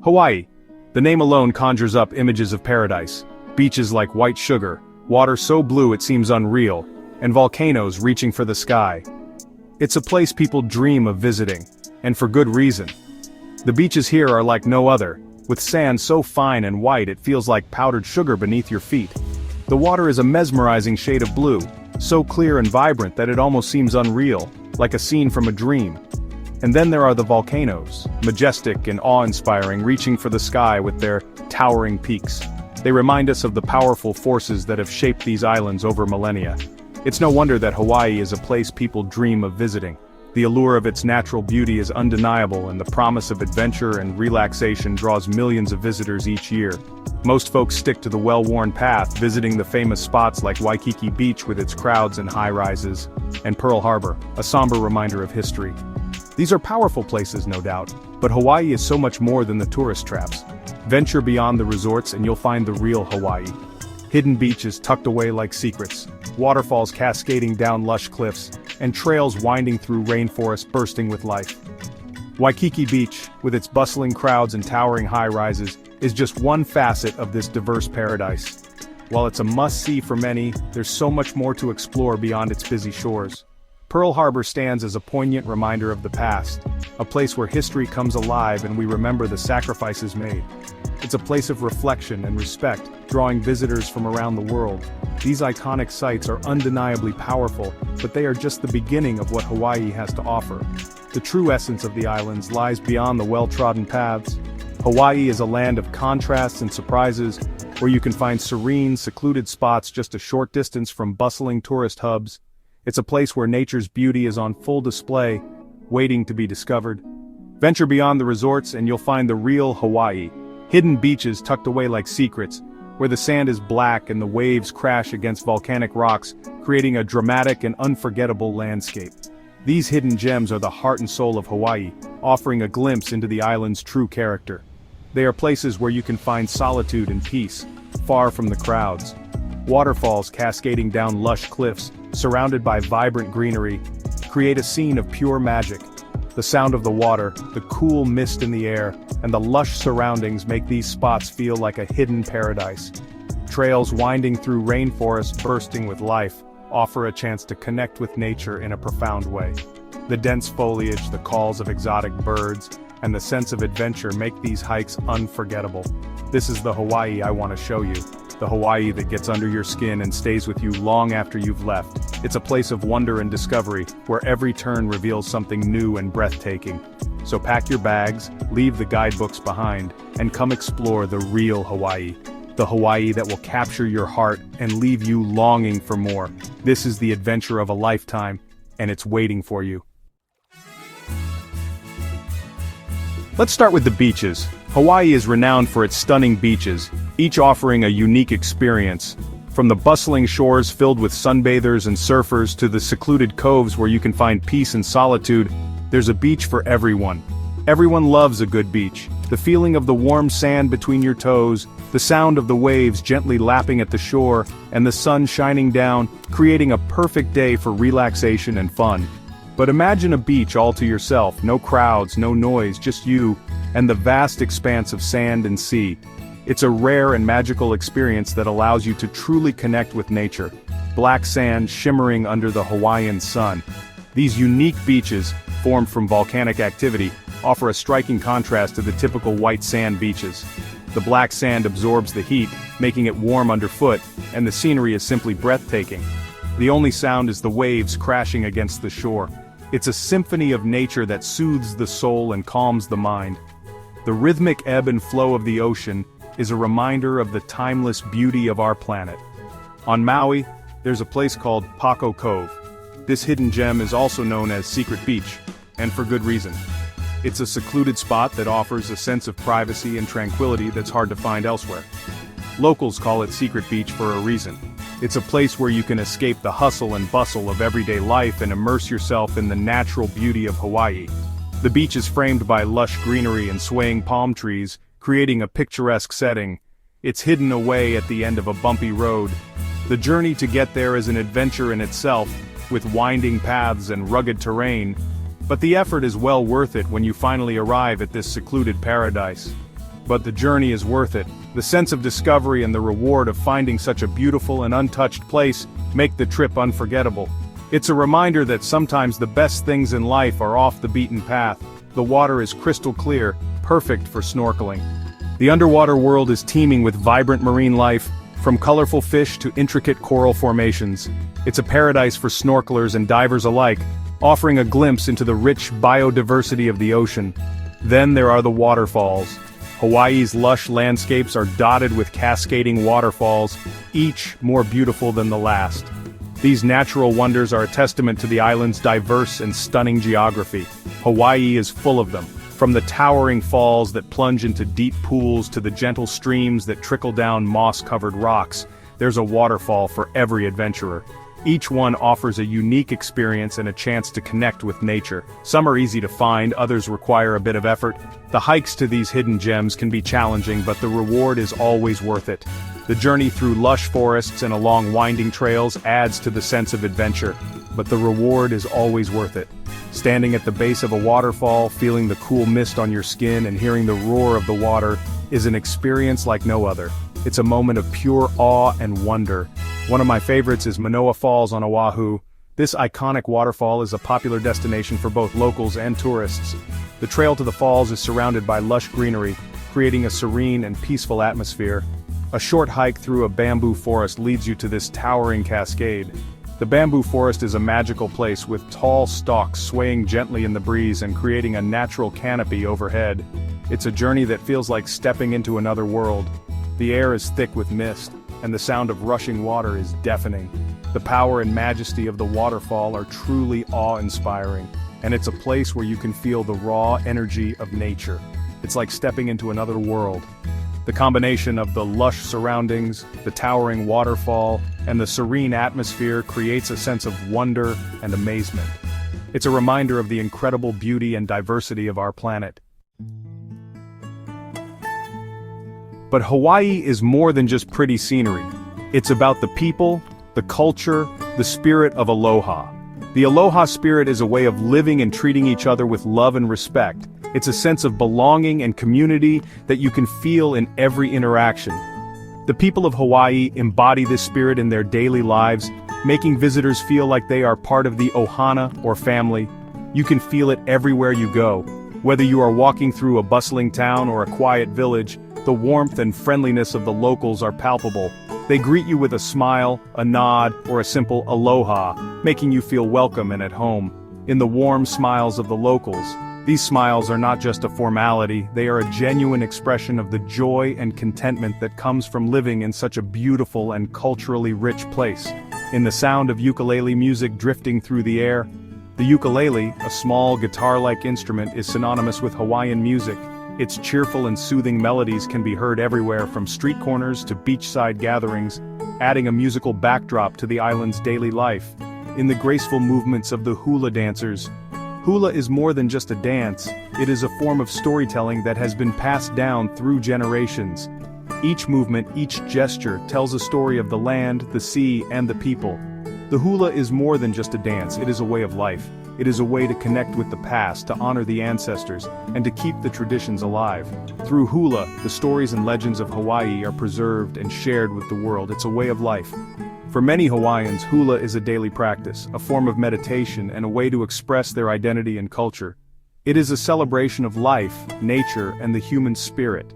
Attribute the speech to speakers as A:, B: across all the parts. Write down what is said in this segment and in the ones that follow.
A: Hawaii. The name alone conjures up images of paradise. Beaches like white sugar, water so blue it seems unreal, and volcanoes reaching for the sky. It's a place people dream of visiting, and for good reason. The beaches here are like no other, with sand so fine and white it feels like powdered sugar beneath your feet. The water is a mesmerizing shade of blue, so clear and vibrant that it almost seems unreal, like a scene from a dream. And then there are the volcanoes, majestic and awe-inspiring, reaching for the sky with their towering peaks. They remind us of the powerful forces that have shaped these islands over millennia. It's no wonder that Hawaii is a place people dream of visiting. The allure of its natural beauty is undeniable, and the promise of adventure and relaxation draws millions of visitors each year. Most folks stick to the well-worn path, visiting the famous spots like Waikiki Beach with its crowds and high-rises, and Pearl Harbor, a somber reminder of history. These are powerful places, no doubt, but Hawaii is so much more than the tourist traps. Venture beyond the resorts and you'll find the real Hawaii. Hidden beaches tucked away like secrets, waterfalls cascading down lush cliffs, and trails winding through rainforests bursting with life. Waikiki Beach, with its bustling crowds and towering high-rises, is just one facet of this diverse paradise. While it's a must-see for many, there's so much more to explore beyond its busy shores. Pearl Harbor stands as a poignant reminder of the past, a place where history comes alive and we remember the sacrifices made. It's a place of reflection and respect, drawing visitors from around the world. These iconic sites are undeniably powerful, but they are just the beginning of what Hawaii has to offer. The true essence of the islands lies beyond the well-trodden paths. Hawaii is a land of contrasts and surprises, where you can find serene, secluded spots just a short distance from bustling tourist hubs. It's a place where nature's beauty is on full display, waiting to be discovered. Venture beyond the resorts and you'll find the real Hawaii. Hidden beaches tucked away like secrets, where the sand is black and the waves crash against volcanic rocks, creating a dramatic and unforgettable landscape. These hidden gems are the heart and soul of Hawaii, offering a glimpse into the island's true character. They are places where you can find solitude and peace, far from the crowds. Waterfalls cascading down lush cliffs, surrounded by vibrant greenery, create a scene of pure magic. The sound of the water, the cool mist in the air, and the lush surroundings make these spots feel like a hidden paradise. Trails winding through rainforests bursting with life offer a chance to connect with nature in a profound way. The dense foliage, the calls of exotic birds, and the sense of adventure make these hikes unforgettable. This is the Hawaii I want to show you. The Hawaii that gets under your skin and stays with you long after you've left. It's a place of wonder and discovery, where every turn reveals something new and breathtaking. So pack your bags, leave the guidebooks behind, and come explore the real Hawaii. The Hawaii that will capture your heart and leave you longing for more. This is the adventure of a lifetime, and it's waiting for you. Let's start with the beaches. Hawaii is renowned for its stunning beaches, each offering a unique experience. From the bustling shores filled with sunbathers and surfers to the secluded coves where you can find peace and solitude, there's a beach for everyone. Everyone loves a good beach. The feeling of the warm sand between your toes, the sound of the waves gently lapping at the shore, and the sun shining down, creating a perfect day for relaxation and fun. But imagine a beach all to yourself, no crowds, no noise, just you, and the vast expanse of sand and sea. It's a rare and magical experience that allows you to truly connect with nature. Black sand shimmering under the Hawaiian sun. These unique beaches, formed from volcanic activity, offer a striking contrast to the typical white sand beaches. The black sand absorbs the heat, making it warm underfoot, and the scenery is simply breathtaking. The only sound is the waves crashing against the shore. It's a symphony of nature that soothes the soul and calms the mind. The rhythmic ebb and flow of the ocean is a reminder of the timeless beauty of our planet. On Maui, there's a place called Paco Cove. This hidden gem is also known as Secret Beach, and for good reason. It's a secluded spot that offers a sense of privacy and tranquility that's hard to find elsewhere. Locals call it Secret Beach for a reason. It's a place where you can escape the hustle and bustle of everyday life and immerse yourself in the natural beauty of Hawaii. The beach is framed by lush greenery and swaying palm trees, creating a picturesque setting. It's hidden away at the end of a bumpy road. The journey to get there is an adventure in itself, with winding paths and rugged terrain. But the effort is well worth it when you finally arrive at this secluded paradise. But the journey is worth it. The sense of discovery and the reward of finding such a beautiful and untouched place make the trip unforgettable. It's a reminder that sometimes the best things in life are off the beaten path. The water is crystal clear, perfect for snorkeling. The underwater world is teeming with vibrant marine life, from colorful fish to intricate coral formations. It's a paradise for snorkelers and divers alike, offering a glimpse into the rich biodiversity of the ocean. Then there are the waterfalls. Hawaii's lush landscapes are dotted with cascading waterfalls, each more beautiful than the last. These natural wonders are a testament to the island's diverse and stunning geography. Hawaii is full of them, from the towering falls that plunge into deep pools to the gentle streams that trickle down moss-covered rocks. There's a waterfall for every adventurer. Each one offers a unique experience and a chance to connect with nature. Some are easy to find, others require a bit of effort. The hikes to these hidden gems can be challenging, but the reward is always worth it. The journey through lush forests and along winding trails adds to the sense of adventure, but the reward is always worth it. Standing at the base of a waterfall, feeling the cool mist on your skin and hearing the roar of the water is an experience like no other. It's a moment of pure awe and wonder. One of my favorites is Manoa Falls on Oahu. This iconic waterfall is a popular destination for both locals and tourists. The trail to the falls is surrounded by lush greenery, creating a serene and peaceful atmosphere. A short hike through a bamboo forest leads you to this towering cascade. The bamboo forest is a magical place with tall stalks swaying gently in the breeze and creating a natural canopy overhead. It's a journey that feels like stepping into another world. The air is thick with mist, and the sound of rushing water is deafening. The power and majesty of the waterfall are truly awe-inspiring, and it's a place where you can feel the raw energy of nature. It's like stepping into another world. The combination of the lush surroundings, the towering waterfall, and the serene atmosphere creates a sense of wonder and amazement. It's a reminder of the incredible beauty and diversity of our planet. But Hawaii is more than just pretty scenery. It's about the people, the culture, the spirit of aloha. The aloha spirit is a way of living and treating each other with love and respect. It's a sense of belonging and community that you can feel in every interaction. The people of Hawaii embody this spirit in their daily lives, making visitors feel like they are part of the ohana or family. You can feel it everywhere you go. Whether you are walking through a bustling town or a quiet village, the warmth and friendliness of the locals are palpable. They greet you with a smile, a nod, or a simple aloha, making you feel welcome and at home. In the warm smiles of the locals, these smiles are not just a formality, they are a genuine expression of the joy and contentment that comes from living in such a beautiful and culturally rich place. In the sound of ukulele music drifting through the air, the ukulele, a small guitar-like instrument, is synonymous with Hawaiian music. Its cheerful and soothing melodies can be heard everywhere from street corners to beachside gatherings, adding a musical backdrop to the island's daily life. In the graceful movements of the hula dancers, hula is more than just a dance, it is a form of storytelling that has been passed down through generations. Each movement, each gesture tells a story of the land, the sea, and the people. The hula is more than just a dance, it is a way of life. It is a way to connect with the past, to honor the ancestors, and to keep the traditions alive. Through hula, the stories and legends of Hawaii are preserved and shared with the world. It's a way of life. For many Hawaiians, hula is a daily practice, a form of meditation, and a way to express their identity and culture. It is a celebration of life, nature, and the human spirit.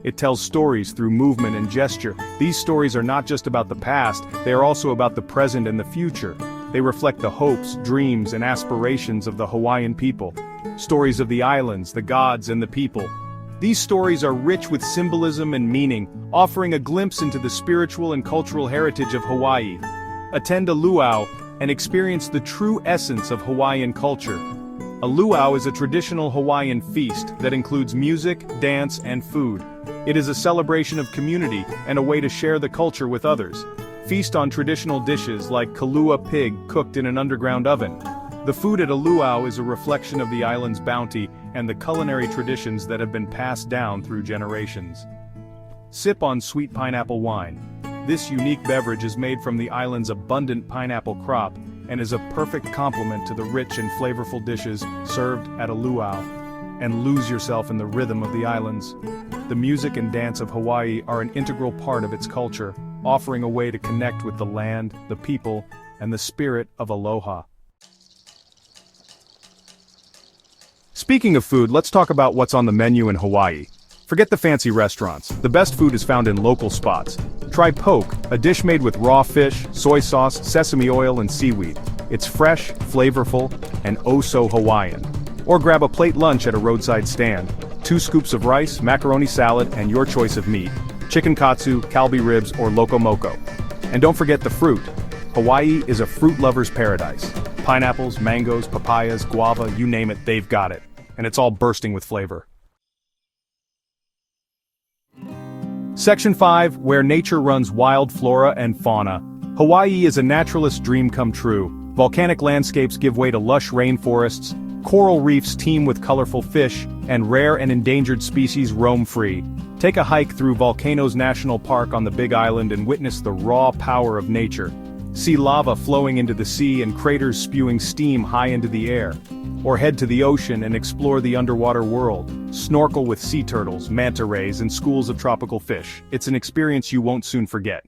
A: It tells stories through movement and gesture. These stories are not just about the past, they are also about the present and the future. They reflect the hopes, dreams, and aspirations of the Hawaiian people. Stories of the islands, the gods, and the people. These stories are rich with symbolism and meaning, offering a glimpse into the spiritual and cultural heritage of Hawaii. Attend a luau and experience the true essence of Hawaiian culture. A luau is a traditional Hawaiian feast that includes music, dance, and food. It is a celebration of community and a way to share the culture with others. Feast on traditional dishes like kalua pig cooked in an underground oven. The food at a luau is a reflection of the island's bounty and the culinary traditions that have been passed down through generations. Sip on sweet pineapple wine. This unique beverage is made from the island's abundant pineapple crop and is a perfect complement to the rich and flavorful dishes served at a luau. and lose yourself in the rhythm of the islands. The music and dance of Hawaii are an integral part of its culture, offering a way to connect with the land, the people, and the spirit of aloha. Speaking of food, let's talk about what's on the menu in Hawaii. Forget the fancy restaurants. The best food is found in local spots. Try poke, a dish made with raw fish, soy sauce, sesame oil, and seaweed. It's fresh, flavorful, and oh so Hawaiian. Or grab a plate lunch at a roadside stand. 2 scoops of rice, macaroni salad, and your choice of meat. Chicken katsu, kalbi ribs, or loco moco. And don't forget the fruit. Hawaii is a fruit lover's paradise. Pineapples, mangoes, papayas, guava, you name it, they've got it. And it's all bursting with flavor. Section 5, where nature runs wild flora and fauna. Hawaii is a naturalist's dream come true. Volcanic landscapes give way to lush rainforests, coral reefs teem with colorful fish, and rare and endangered species roam free. Take a hike through Volcanoes National Park on the Big Island and witness the raw power of nature. See lava flowing into the sea and craters spewing steam high into the air. Or head to the ocean and explore the underwater world. Snorkel with sea turtles, manta rays, and schools of tropical fish. It's an experience you won't soon forget.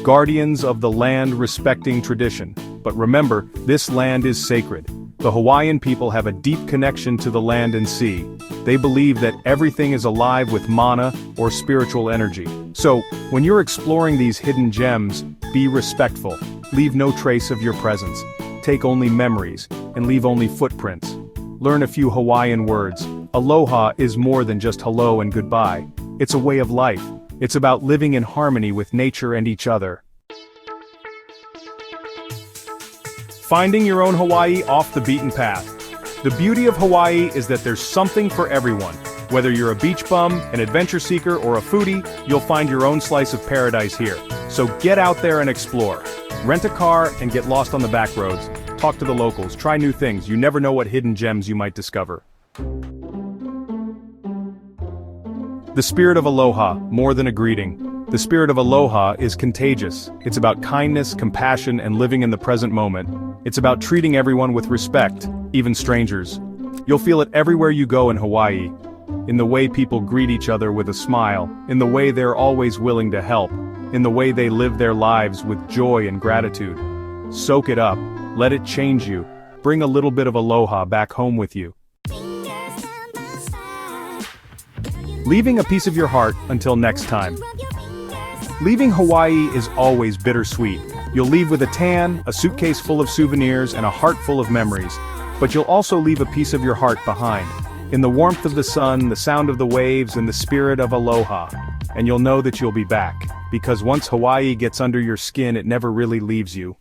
A: Guardians of the land respecting tradition. But remember, this land is sacred. The Hawaiian people have a deep connection to the land and sea. They believe that everything is alive with mana, or spiritual energy. So, when you're exploring these hidden gems, be respectful. Leave no trace of your presence. Take only memories, and leave only footprints. Learn a few Hawaiian words. Aloha is more than just hello and goodbye. It's a way of life. It's about living in harmony with nature and each other. Finding your own Hawaii off the beaten path. The beauty of Hawaii is that there's something for everyone. Whether you're a beach bum, an adventure seeker, or a foodie, you'll find your own slice of paradise here. So get out there and explore. Rent a car and get lost on the back roads. Talk to the locals, try new things, you never know what hidden gems you might discover. The spirit of aloha, more than a greeting. The spirit of aloha is contagious. It's about kindness, compassion, and living in the present moment. It's about treating everyone with respect, even strangers. You'll feel it everywhere you go in Hawaii. In the way people greet each other with a smile, in the way they're always willing to help, in the way they live their lives with joy and gratitude. Soak it up, let it change you, bring a little bit of aloha back home with you. Leaving a piece of your heart until next time. Leaving Hawaii is always bittersweet. You'll leave with a tan, a suitcase full of souvenirs, and a heart full of memories. But you'll also leave a piece of your heart behind. In the warmth of the sun, the sound of the waves, and the spirit of aloha. And you'll know that you'll be back. Because once Hawaii gets under your skin, it never really leaves you.